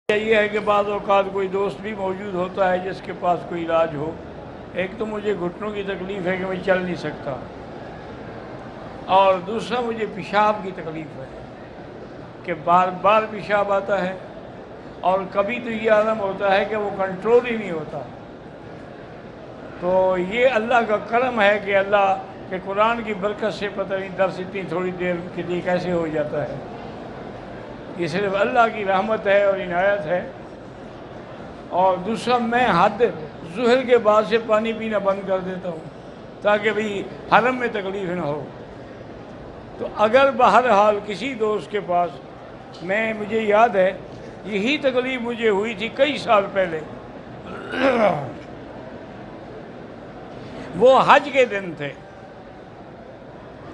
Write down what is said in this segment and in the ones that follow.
یہ ہے کہ بعض اوقات کوئی دوست بھی موجود ہوتا ہے جس کے پاس کوئی علاج ہو. ایک تو مجھے گھٹنوں کی تکلیف ہے کہ میں چل نہیں سکتا، اور دوسرا مجھے پیشاب کی تکلیف ہے کہ بار بار پیشاب آتا ہے، اور کبھی تو یہ عالم ہوتا ہے کہ وہ کنٹرول ہی نہیں ہوتا. تو یہ اللہ کا کرم ہے کہ اللہ کے قرآن کی برکت سے پتہ نہیں درس اتنی تھوڑی دیر کے لیے کیسے ہو جاتا ہے. یہ صرف اللہ کی رحمت ہے اور عنایت ہے. اور دوسرا میں حد ظہر کے بعد سے پانی پینا بند کر دیتا ہوں تاکہ بھی حرم میں تکلیف نہ ہو. تو اگر بہرحال کسی دوست کے پاس، مجھے یاد ہے یہی تکلیف مجھے ہوئی تھی کئی سال پہلے. وہ حج کے دن تھے،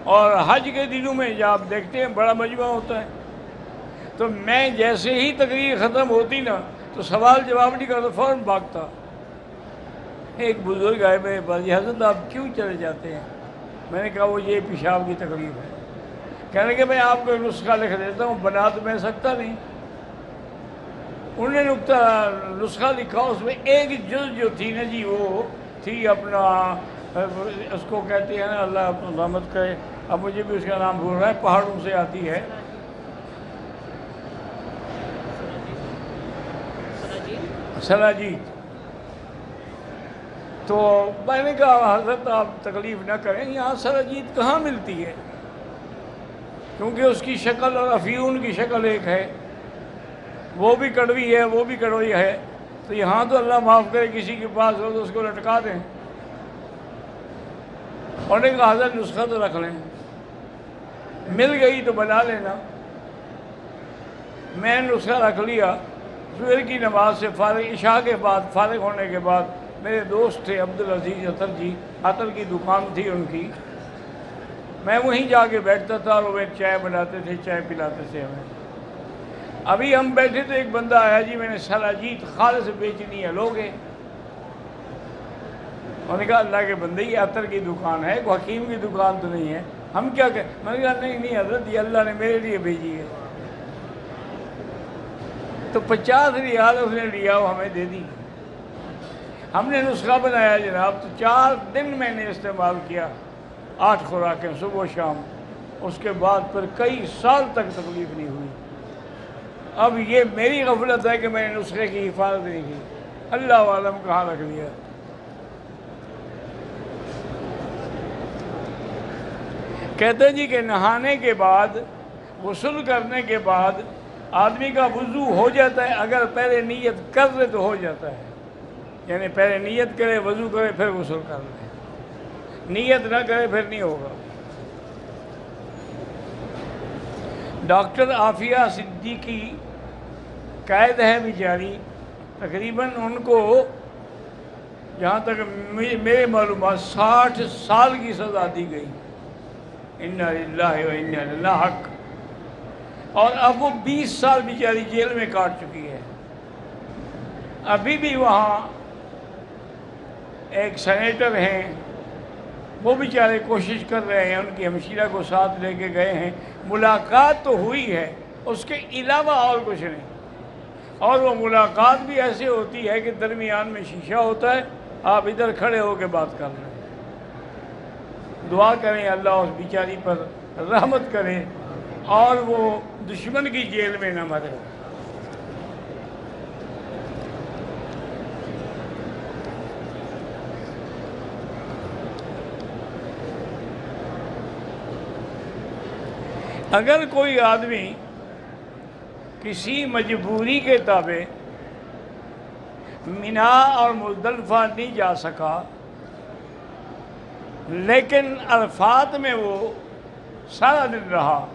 اور حج کے دنوں میں جب آپ دیکھتے ہیں بڑا مجمع ہوتا ہے، تو میں جیسے ہی تقریر ختم ہوتی نا تو سوال جواب نہیں کرتا، فوراً بھاگتا. ایک بزرگ آئے میرے پاس، یہ حضرت آپ کیوں چلے جاتے ہیں؟ میں نے کہا وہ یہ پیشاب کی تکلیف ہے. کہنے کہ میں آپ کو نسخہ لکھ دیتا ہوں، بنا تو میں سکتا نہیں. انہوں نے نسخہ لکھا، اس میں ایک جز جو تھی نا جی، وہ تھی اپنا اس کو کہتے ہیں نا، اللہ رحمت کرے، اب مجھے بھی اس کا نام بھول رہا ہے، پہاڑوں سے آتی ہے سلاجید. تو میں نے کہا حضرت آپ تکلیف نہ کریں، یہاں سلاجید کہاں ملتی ہے؟ کیونکہ اس کی شکل اور افیون کی شکل ایک ہے، وہ بھی کڑوی ہے وہ بھی کڑوی ہے. تو یہاں تو اللہ معاف کرے کسی کے پاس ہو تو اس کو لٹکا دیں. اور نے کہا حضرت نسخہ تو رکھ لیں، مل گئی تو بنا لینا. میں نسخہ رکھ لیا. ظہر کی نماز سے فارغ، عشاء کے بعد فارغ ہونے کے بعد میرے دوست تھے عبدالعزیز عطر جی، عطر کی دکان تھی ان کی، میں وہیں جا کے بیٹھتا تھا اور وہ چائے بناتے تھے، چائے پلاتے تھے ہمیں. ابھی ہم بیٹھے تو ایک بندہ آیا، جی میں نے سلاجید خالص بیچنی ہے، لوگے؟ انہوں نے کہا اللہ کے بندے، یہ عطر کی دکان ہے، کوئی حکیم کی دکان تو نہیں ہے، ہم کیا کہیں؟ میں نے کہا نہیں حضرت، یہ اللہ نے میرے لیے بھیجی ہے. تو 50 ریال اس نے لیا، وہ ہمیں دے دی. ہم نے نسخہ بنایا جناب، تو 4 دن میں نے استعمال کیا، 8 خوراکیں صبح و شام. اس کے بعد پھر کئی سال تک تکلیف نہیں ہوئی. اب یہ میری غفلت ہے کہ میں نے نسخے کی حفاظت نہیں کی، اللہ عالم کہاں رکھ لیا. کہتے ہیں جی کہ نہانے کے بعد، غسل کرنے کے بعد آدمی کا وضو ہو جاتا ہے اگر پہلے نیت کر لے تو ہو جاتا ہے. یعنی پہلے نیت کرے، وضو کرے، پھر غسل کر لے. نیت نہ کرے پھر نہیں ہوگا. ڈاکٹر عافیہ صدیقی قید ہے بیچاری، تقریباً ان کو جہاں تک میرے معلومات 60 سال کی سزا دی گئی. انا للہ و انا الیہ حق. اور اب وہ 20 سال بیچاری جیل میں کاٹ چکی ہے. ابھی بھی وہاں ایک سینیٹر ہیں، وہ بیچارے کوشش کر رہے ہیں، ان کی ہمشیرہ کو ساتھ لے کے گئے ہیں. ملاقات تو ہوئی ہے، اس کے علاوہ اور کچھ نہیں. اور وہ ملاقات بھی ایسے ہوتی ہے کہ درمیان میں شیشہ ہوتا ہے، آپ ادھر کھڑے ہو کے بات کر رہے ہیں. دعا کریں اللہ اس بیچاری پر رحمت کرے اور وہ دشمن کی جیل میں نہ مرے. اگر کوئی آدمی کسی مجبوری کے تابع مینا اور مزدلفہ نہیں جا سکا، لیکن عرفات میں وہ سارا دن رہا،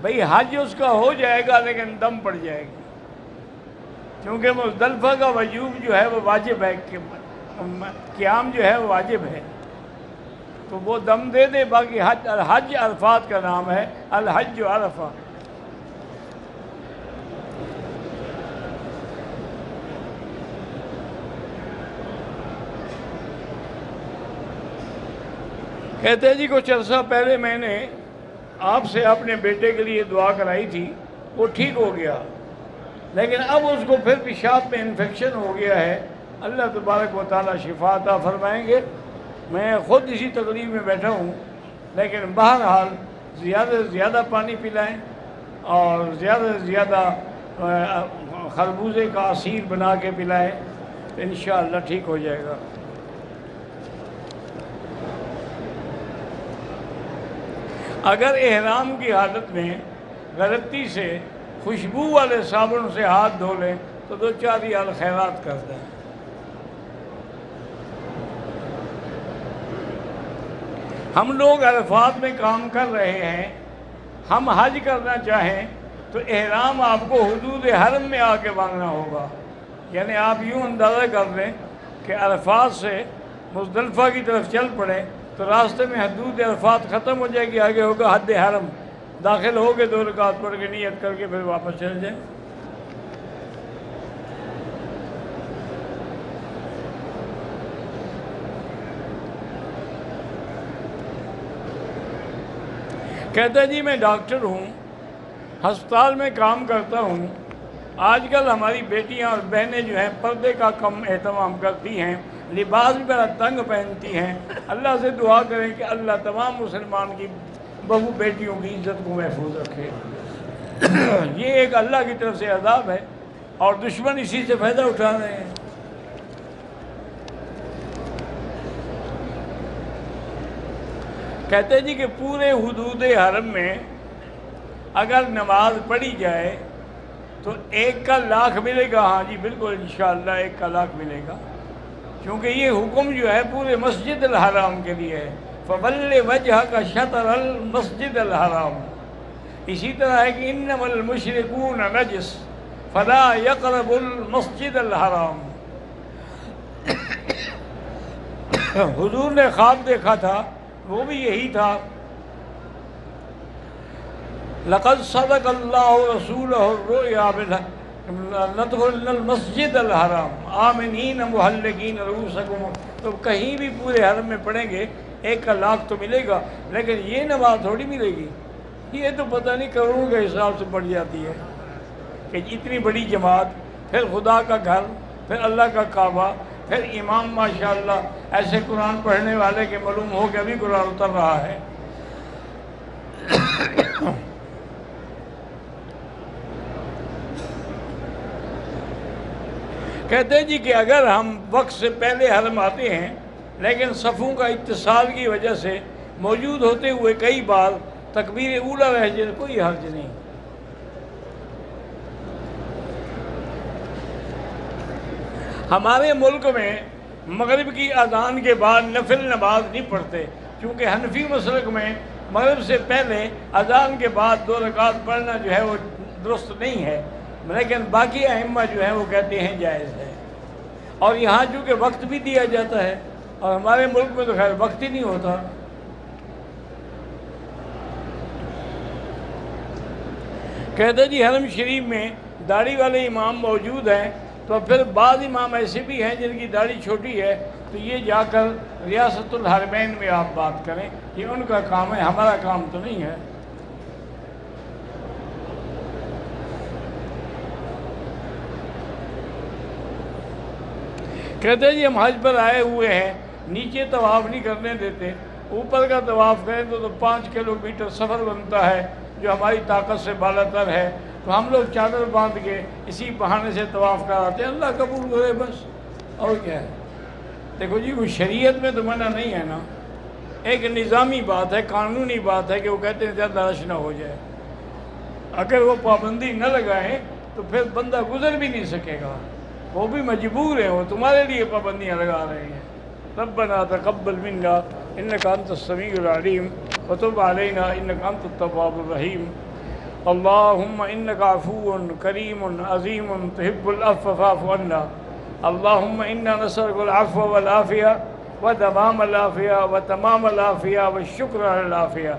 بھئی حج اس کا ہو جائے گا لیکن دم پڑ جائے گی، کیونکہ مزدلفہ کا وجوب جو ہے وہ واجب ہے، قیام جو ہے وہ واجب ہے. تو وہ دم دے دے. باقی حج عرفات کا نام ہے، الحج عرفہ. کہتے ہیں جی کچھ عرصہ پہلے میں نے آپ سے اپنے بیٹے کے لیے دعا کرائی تھی، وہ ٹھیک ہو گیا. لیکن اب اس کو پھر پیشاب میں انفیکشن ہو گیا ہے، اللہ تبارک و تعالیٰ شفا عطا فرمائیں گے۔ میں خود اسی تقریب میں بیٹھا ہوں، لیکن بہرحال زیادہ سے زیادہ پانی پلائیں اور زیادہ سے زیادہ خربوزے کا عصیر بنا کے پلائیں تو انشاءاللہ ٹھیک ہو جائے گا۔ اگر احرام کی حالت میں غلطی سے خوشبو والے صابن سے ہاتھ دھو لیں تو 2-4 ریال خیرات کر دیں۔ ہم لوگ عرفات میں کام کر رہے ہیں، ہم حج کرنا چاہیں تو احرام آپ کو حدود حرم میں آ کے باندھنا ہوگا۔ یعنی آپ یوں اندازہ کر لیں کہ عرفات سے مزدلفہ کی طرف چل پڑیں تو راستے میں حدود عرفات ختم ہو جائے گی، آگے ہوگا حد حرم، داخل ہو کے 2 رکعت پڑھ کے نیت کر کے پھر واپس چل جائیں۔ کہتا ہے جی میں ڈاکٹر ہوں، ہسپتال میں کام کرتا ہوں، آج کل ہماری بیٹیاں اور بہنیں جو ہیں پردے کا کم اہتمام کرتی ہیں، لباس بھی بڑا تنگ پہنتی ہیں۔ اللہ سے دعا کریں کہ اللہ تمام مسلمان کی بہو بیٹیوں کی عزت کو محفوظ رکھے۔ یہ ایک اللہ کی طرف سے عذاب ہے اور دشمن اسی سے فائدہ اٹھا رہے ہیں۔ کہتے ہیں جی کہ پورے حدود حرم میں اگر نماز پڑھی جائے تو 1 کا لاکھ ملے گا۔ ہاں جی بالکل انشاءاللہ 1 کا لاکھ ملے گا، کیونکہ یہ حکم جو ہے پورے مسجد الحرام کے لیے ہے۔ فَوَلِّ وَجْهَكَ شَطْرَ الْمَسْجِدِ الْحَرَامِ۔ اسی طرح ہے کہ إِنَّمَا الْمُشْرِكُونَ نَجِسٌ فَلَا يَقْرَبُوا الْمَسْجِدَ الْحَرَامِ۔ حضور نے خواب دیکھا تھا، وہ بھی یہی تھا، لَقَدْ صَدَقَ اللَّهُ رَسُولَهُ الرُّؤْيَا لَتَدْخُلُنَّ الْمَسْجِدَ الْحَرَامَ آمِنِينَ مُحَلِّقِينَ رُؤُوسَكُمْ۔ تو کہیں بھی پورے حرم میں پڑھیں گے 1 کا لاکھ تو ملے گا، لیکن یہ نماز تھوڑی ملے گی، یہ تو پتہ نہیں کروڑوں کے حساب سے پڑھ جاتی ہے کہ اتنی بڑی جماعت، پھر خدا کا گھر، پھر اللہ کا کعبہ، پھر امام ماشاءاللہ ایسے قرآن پڑھنے والے کہ معلوم ہو کہ ابھی قرآن اتر رہا ہے۔ کہتے ہیں جی کہ اگر ہم وقت سے پہلے حرم آتے ہیں لیکن صفوں کا اتصال کی وجہ سے موجود ہوتے ہوئے کئی بار تکبیر اولیٰ رہ جائے کوئی حرج نہیں۔ ہمارے ملک میں مغرب کی اذان کے بعد نفل نماز نہیں پڑھتے، کیونکہ حنفی مسلک میں مغرب سے پہلے اذان کے بعد 2 رکعت پڑھنا جو ہے وہ درست نہیں ہے، لیکن باقی ائمہ جو ہیں وہ کہتے ہیں جائز ہے۔ اور یہاں چونکہ وقت بھی دیا جاتا ہے اور ہمارے ملک میں تو خیر وقت ہی نہیں ہوتا۔ کہتے جی حرم شریف میں داڑھی والے امام موجود ہیں، تو پھر بعض امام ایسے بھی ہیں جن کی داڑھی چھوٹی ہے، تو یہ جا کر ریاست الحرمین میں آپ بات کریں، یہ ان کا کام ہے، ہمارا کام تو نہیں ہے۔ کہتے ہیں جی ہم حج پر آئے ہوئے ہیں، نیچے طواف نہیں کرنے دیتے، اوپر کا طواف کریں تو 5 کلومیٹر سفر بنتا ہے جو ہماری طاقت سے بالا تر ہے، تو ہم لوگ چادر باندھ کے اسی بہانے سے طواف کراتے ہیں، اللہ قبول کرے بس، اور کیا ہے۔ دیکھو جی وہ شریعت میں تو منع نہیں ہے نا، ایک نظامی بات ہے، قانونی بات ہے کہ وہ کہتے ہیں زیادہ رش نہ ہو جائے، اگر وہ پابندی نہ لگائیں تو پھر بندہ گزر بھی نہیں سکے گا، وہ بھی مجبور ہیں، وہ تمہارے لیے پابندیاں لگا رہے ہیں۔ ربنا تقبل منا انک انت السمیع العلیم وتب علینا انک انت التواب الرحیم اللہم انک عفو کریم عظیم تحب العفو فاعف عنا اللہم انا نسألک العفو والعافیہ وتمام العافیہ وتمام العافیہ والشکر علی العافیہ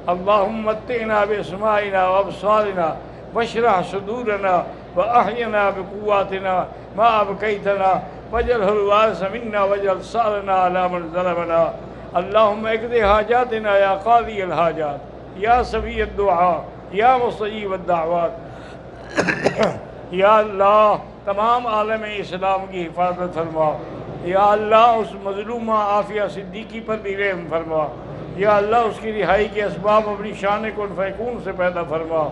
اللہم متعنا باسماعنا وابصارنا واشرح صدورنا وأحينا بقواتنا ما أبقيتنا واجعله الوارث منا واجعل ثأرنا على من ظلمنا اللهم اقض حاجاتنا يا قاضي الحاجات يا سميع الدعاء يا مستجيب الدعوات یا اللہ تمام عالم اسلام کی حفاظت فرما، یا اللہ اس مظلومہ عافیہ صدیقی پر بھی رحم فرما، یا اللہ اس کی رہائی کے اسباب اپنی شان کن فیکون سے پیدا فرما۔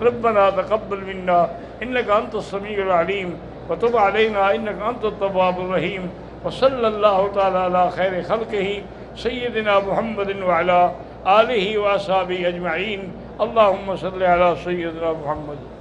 ربنا تقبل منا انک انت السمیع العلیم وتب علینا انک انت التواب الرحیم، وصلی اللہ تعالی علی خیر خلقہ سیدنا محمد وعلی آلہ واصحابہ اجمعین۔ اللہم صلی علی سیدنا محمد۔